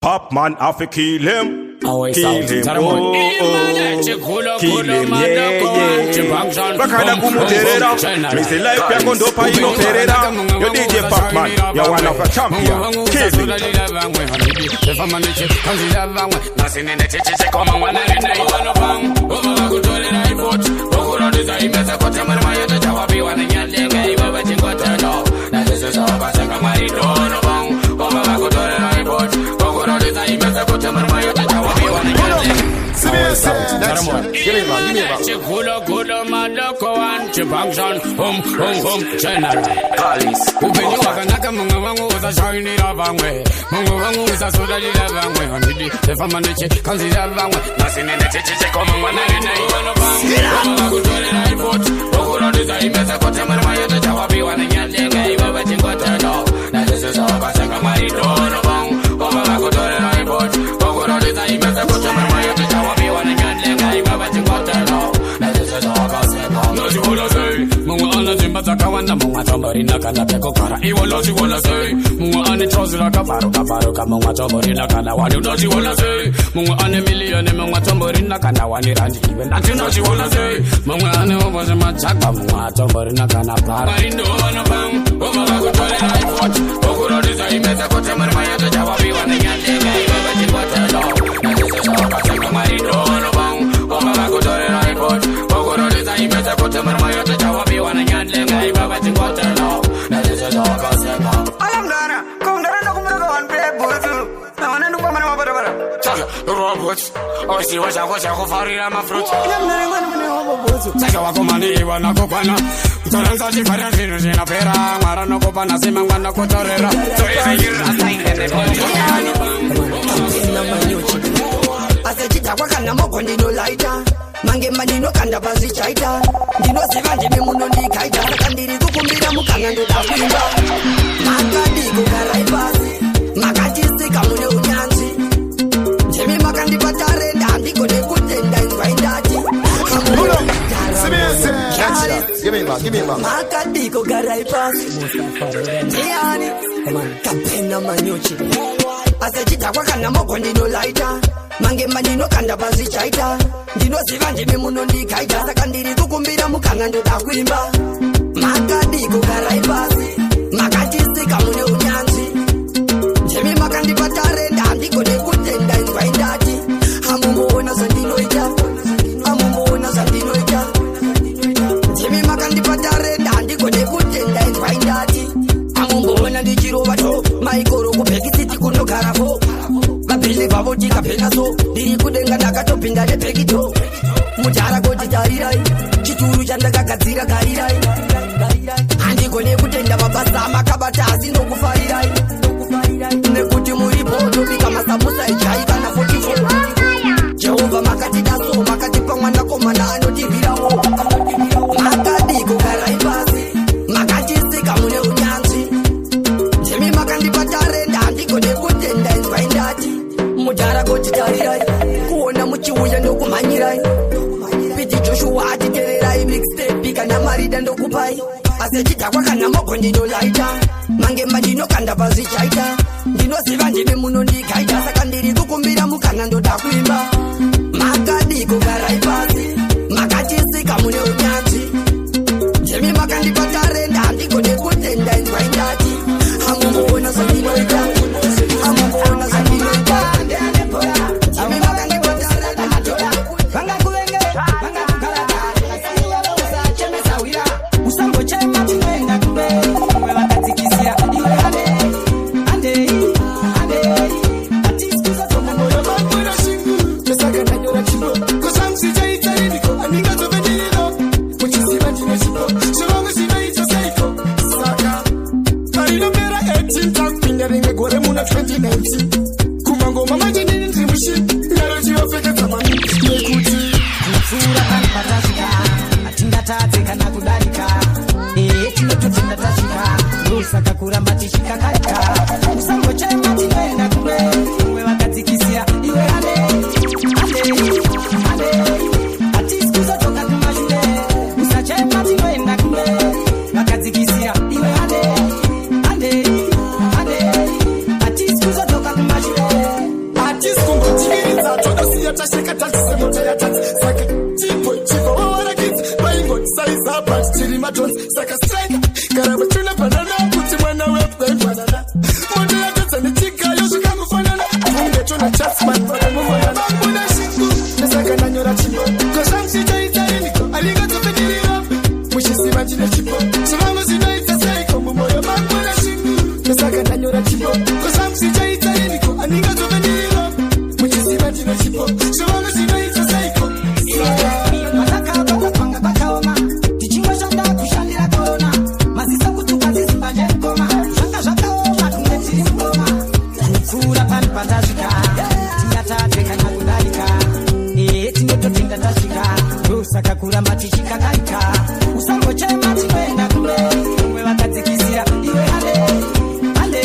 Pop man have to kill him. Always Kill out. him, Tell them oh, what. kill him, yeah. Bakada kumuterera, me say life ya kondo pa ino perera. Yo DJ Pop man, you one of a champion. Kill him. Give me back. General. Upeni wakanaka mungu wangu uzashawini la vangwe. Mungu wangu uzasudali la vangwe. Honidi, tefama neche, kanzi la vangwe. Nasi nene cheche koma mwana nene iwano vangwe. Mungu wangu tole na ipoti. Mungu rodiza imeza kote marma yote chawabi wanenyandenga iwawe chingoteno. Na jesu soba changa maridono vangwe. Mungu wangu tole na ipoti. Mungu rodiza imeza kote marma yote chawabi wanenyandenga iwawe chingoteno. Na jesu soba changa maridono. Mungu anazimba zakawana mungu atomborina kana peko kara iwolozi wala say mungu ane trozi la kafaru kama mungu atomborina kana wani udozi wala say mungu ane milioni mungu atomborina kana wani randi iwe nanti udozi wala say mungu ane oboze machaka mungu atomborina kana para marindo wana bang oma wakutole na ifoti okurodiza imeza kote marma yote jawabi wanenyandenga iwewe chingotelo na jese shoka chaka marindo wana bang oma wakutole na ifoti okurodiza imeza kote marma yote jawabi wanenyandenga iwewe chingotelo na jese shoka chaka Alamdana, kumdana kumdana one play buzu. Na wanenu kwa mwana barabara. Chaka, robots. Oisi washa kufarira mafruit. Alamdana mwana wabo buzu. Chaka wako mani wana kupana. Tolanza chifara finu jina pera. Mara no kupana sima ngwana kutorera. Toiza yira saingene boli. Asechita wakana moko ndino laita. Mange manino kanda bazi chaita. Ndino sivanje mimuno ndikaita. Kandiri kukumbira mukanga ndo dafimba. Makadi kukaraibasi. Makachisi kamune unyanzi. Jemi makandi patare ndiko nekutenda ingwaindati. Give me back. Makadi kukaraibasi. Ndiani. Kapena manyochi. Asechita wakana moko ndino laita. Mange manino kanda bazi chaita. Ndino sivanje mimuno ndikaita. Sakandiri kukumbira mukanga ndo dakwimba. Makadi kukaraibasi. Makachisi kamune unyanzi. Jemi makandi patare ndiko nekutenda ingwaindati. Amumbona zandinoita. Jemi makandi patare ndiko nekutenda ingwaindati. Amumbona ndichirova to. Maikoro kupekisiti kunogarako. Vapili vavoti kapena so. Ndiri kudenga ndakatopinda nepekito. Mujara koti tarirai. Chituru chandakagadzira garirai. Andiko nekutenda mabasa amakabata asinokufarirai. Nekuti muripoto bika masamusa ichaika na 44. Jehova makati daso makati pamwana komana anotivirawo. Makadi kukaraibasi. Makati sika mune unyanzi. Jemi makandi patare ndiko nekutenda ingwaindati. Mujara koti tarirai. Kuona muchiuya ndokumanyirai. Piti Joshua atitererai mixtape kana marida ndokupai. Asechita kwakana moko ndino laita. Mange madino kanda bazi chaita. Ndino siva ndime muno ndikaita. Saka ndiri kukumbira mukanga ndo dakwimba. Makadi kukaraibasi. Makati sika mune unyanzi. Jemi makandi patare ndiko nekutenda ingwaindati. Amumbona zandinoita. Jemi makandi patare ndatola. Vanga kuvenge. Vanga kukalata. Usa cheme sawira. Usambo chema tinenda kumbe. Wewe wakatikisia. Iwe ande. yatasheka taxi moto yatati saka chipo ora kids buying on size up but chili matrons saka strike karabu tuna banana kuti mwana wewe banana moto yatata ni chika yoshi kama banana munge tuna chats man banana una shingu saka nanyora chipo kosansi jaita iliko aliga tupendiri up mushisi majine chipo samango zinaita saiko mumoyo banana shingu saka nanyora chipo kosansi jaita iliko aliga tupendiri up mushisi majine chipo samango zinaita saiko sakakura matishika kaika usango chema tikwenda kule we wakatsikizira iwe ale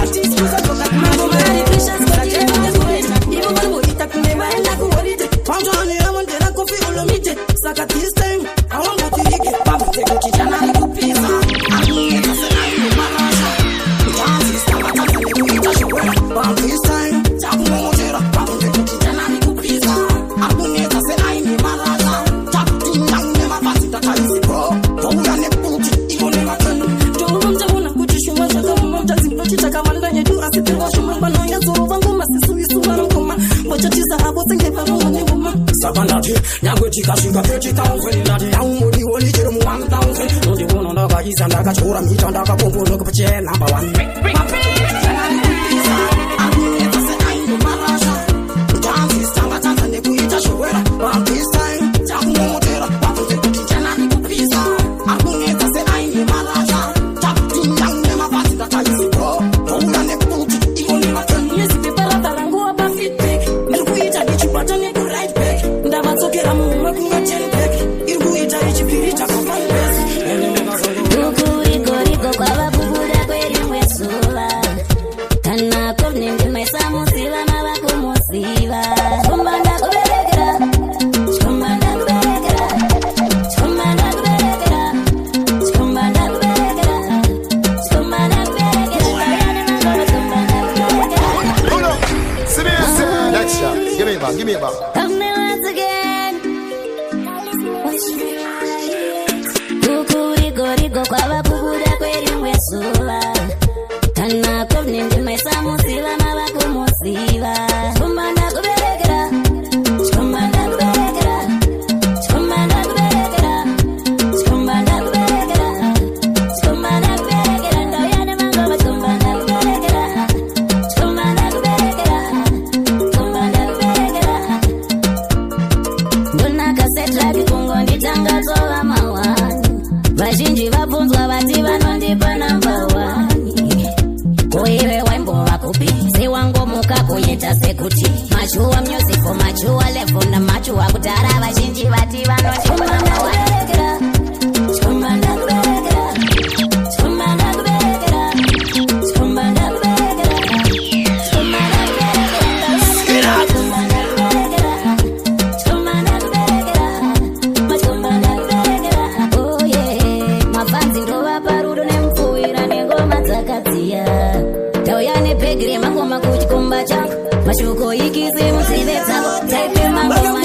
artist kutoka mambo mari precious sakenda kule ibo mambo itakunde maenda kuorite panjani amondera kofi olomite sakati stem awongo tirike babu teko kijana nikupisa ani kasana ni marasha utanzi stamba tani kuita showe babu this time takumotera babu teko kijana nikupisa abune Sabandati, nyangwe kashinga pechi thousand lati yaumudi woli jero mu 1000 ndi wono ndaka izanda kachora mita ndaka pompo ndoko pache number 1 Give me a bar. Love me once again. Rigo kwa babubuda kweli mwesula. Kana kovni ndimesa musiva mabaku musiva. Chumanda kuberekera. Chumanda kuberekera. Chumanda kuberekera. Chumanda kuberekera. Chumanda kuberekera. Ndoyane mango chumanda kuberekera. Chumanda kuberekera. Chumanda kuberekera. Ndona kasetra bikungo nditangazo wa mawani. Vazhinji vabvunzwa vati vanondipa number 1. Koiwe waimbo vakupi sewangomuka kuita sekuti machuwa music machuwa level na machuwa kudhara vazhinji vati vanondipa number 1. Chumanda kuberekera. Chumanda kuberekera. Chumanda kuberekera. Chumanda kuberekera. Chumanda kuberekera. Chumanda kuberekera. Chumanda kuberekera. Oh yeah. Mafanzi ndova parudo nemfuira nengoma dzakadziya. Tauyane pegre mangoma kuchikomba changu. Mashuko ikizi musive dzavo. Taipe mangoma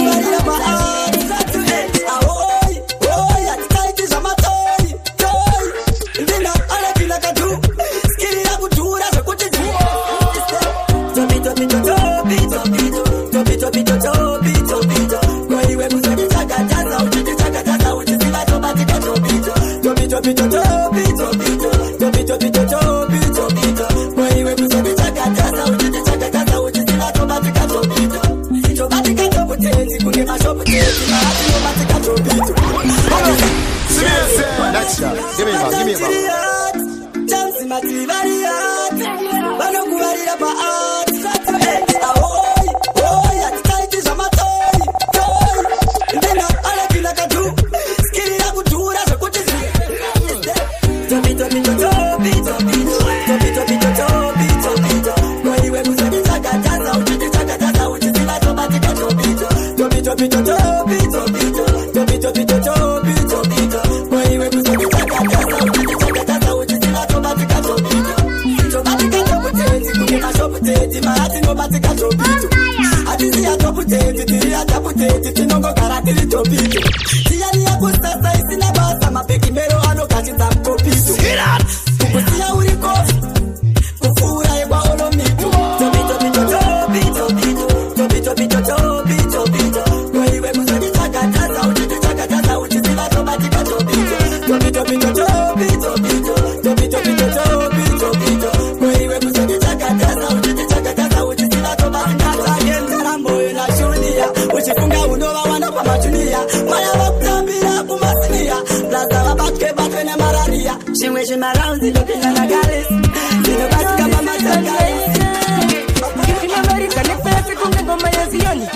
Give me a bar. Chance mativariat. Bano kuvarira pa art. puteti tiriata puteti tinongogara tiri topiki tiyani yakusasa isina basa mapeki mero anokachita mkopitu kukusiya uri kofi kufura ekwa olomitu topito kweiwe kuzodichakataza uchidichakataza uchiziva tobatika topito kweiwe kuzodichakataza uchidichakataza uchiziva tobatika yenzaramboyo nashunia uchifunga unova wana pamachunia maya vakutambira kumasinia plaza vabatwe batwe nemararia shimwe shimaraundi topinda nagalesi zinobatika pamatangalesi ngoma ya zioni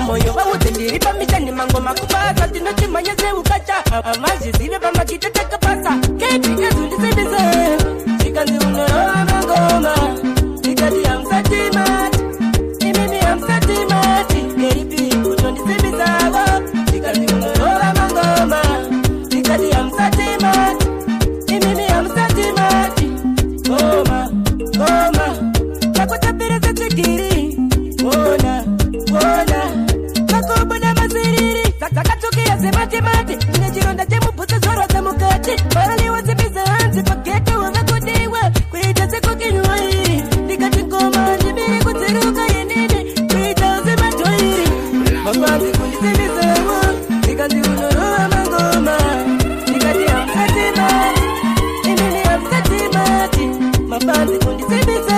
moyo wautendiri pamishani mangoma kupasa tinochimanya zeukacha amazi zive pamakitete pasa ketikazundisebeze zikanzi unoroa mangoma zikati amsatimati imimi amsatimati keipi kutondisebizavo zikanzi unoroa mangoma zikati amsatimati imimi amsatimati goma nakutapireza tsikiri Wona, kakobona maziriri Zakatukia zemati Ninajironda jemu puta zoro za mukati Parali wazibiza hanzi Paketa wavakudiwa Kuita siku kinyuai Nikati ngoma Jibiri kutiruka yenini Kuita uzima toiri Mapanzi kundizibiza Nikati unoroa mangoma Nikati amsatimati Imini amsatimati Mapanzi kundizibiza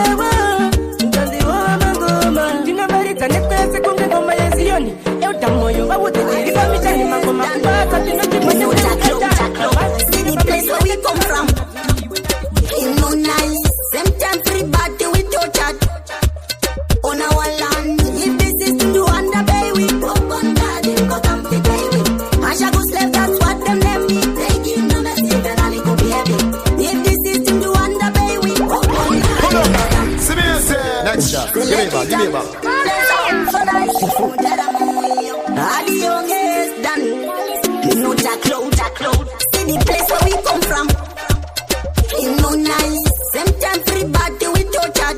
Tanepese kunge ngoma ya zioni Euta moyo wawute jiriba mishani mangoma kubasa Tinochimanya See the place where we come from. Ain't no nice. Sometimes everybody we touch at on our land. If this is to do under bay, we walk on garden, got them to play with. Ashagus left, that's what them name me. Taking no message, then I'll go be heavy. If this is to do under bay, we walk on garden. See me say next shot. Give me back. See the place where we come from. Ain't no nice. Sometimes everybody we touch at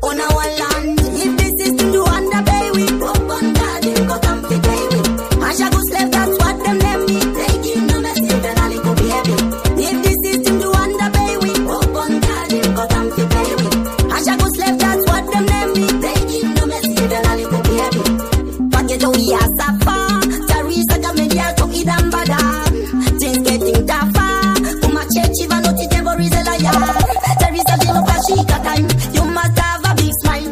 on our land. If this is to do under bay, we walk on garden, got them to play with. Ashagus left, that's what them name me. Taking no message, then I'll go be heavy. If this is to do under bay, we walk on garden, got them to play with. Ashagus left, that's what them name me. Taking no message, then I'll go be heavy. Forget how we are suffer. Teresa Gamedia took it and bada. Things getting tougher. Kuma chechi vanoti devil is a liar. Teresa Dino Pashika time. You must have a big smile.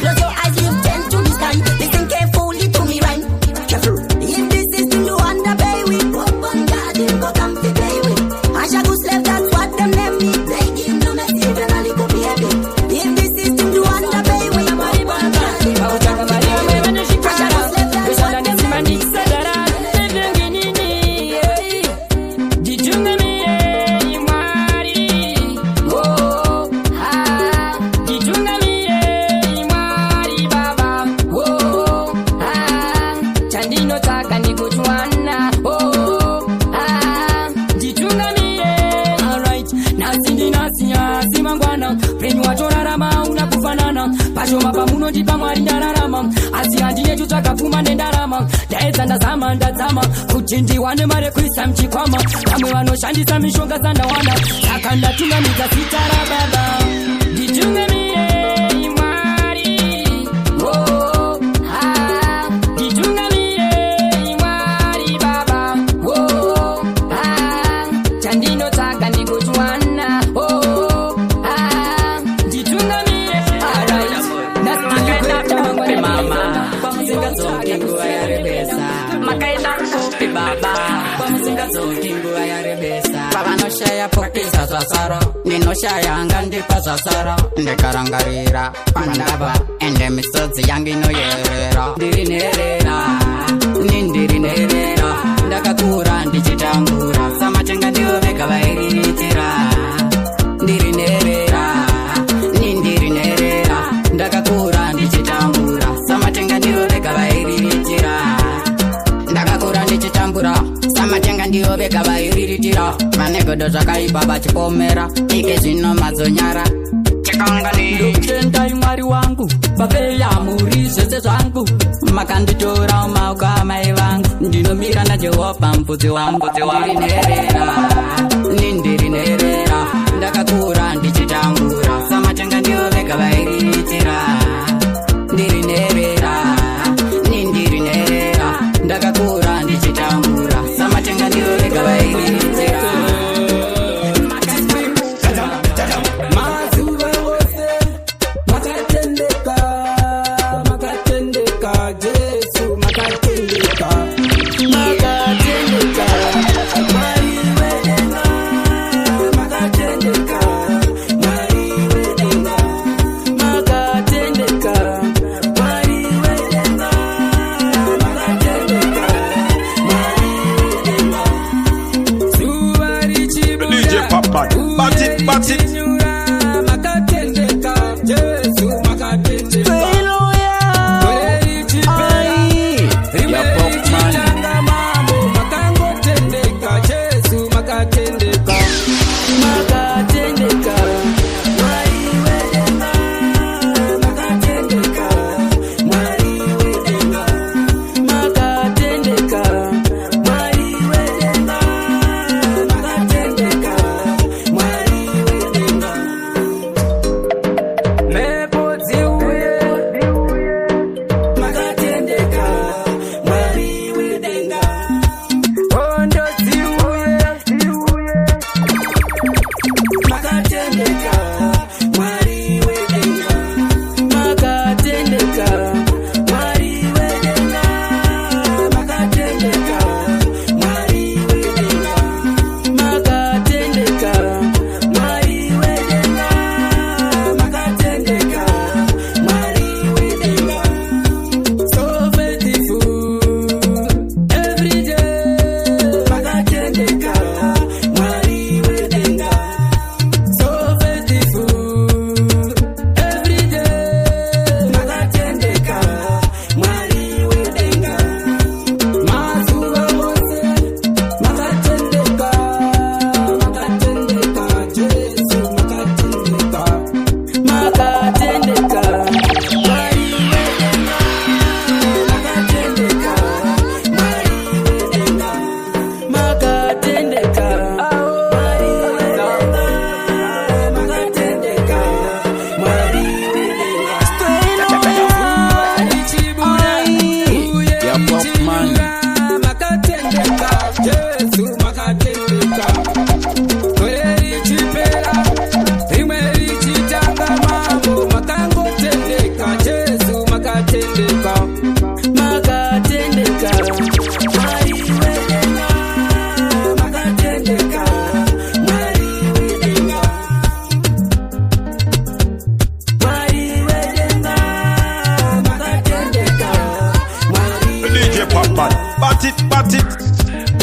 Close your eyes, live 10 to the sky. Listen carefully to me rhyme. Careful. If this is to do under bay, we walk on garden, got them to play with. Ashagus left, that's what them name me. They give no message, and I'll go be heavy. If this is to do under bay, we walk on garden, got them to play with. Ashagus left, that's what them name me. Pashoma pamuno ndipa mwari ndararama asi handine chutsvaga pfuma nendarama ndaedza ndazama ndadzama kuti ndiwane mare kuisa mchikwama vamwe vanoshandisa mishonga sandawana saka ndatungamidza zita rababa nditungamirei mwari nditungamirei mwari baba chandinotsvaga ndikutswana Pavanoshaya pokisa zvasara ndinoshaya ngandipa zvasara ndikarangarira pandava ende misodzi yangu inoyerera ndiri nherera ndakakura ndichitangura samatenga ndivo vega vairiritira ndiri nherera ndakakura ndichitambura samatenga ndivo vega vairiritira ndakakura ndichitambura samatenga ndivo vega vairiritira manegodo zvakaipa vachipomera ike zvino madzonyara ndokutendai mwari wangu papea muri zvese zvangu makanditora maoko amai vangu ndinomira najehovha mvudzi wangu ndiri nherera ndakakura ndichitambura samatenga ndiyo vega vairiritira ndiri nherera ndakakura ndichitambura samatenga ndiyo vega vairiritira Bat it.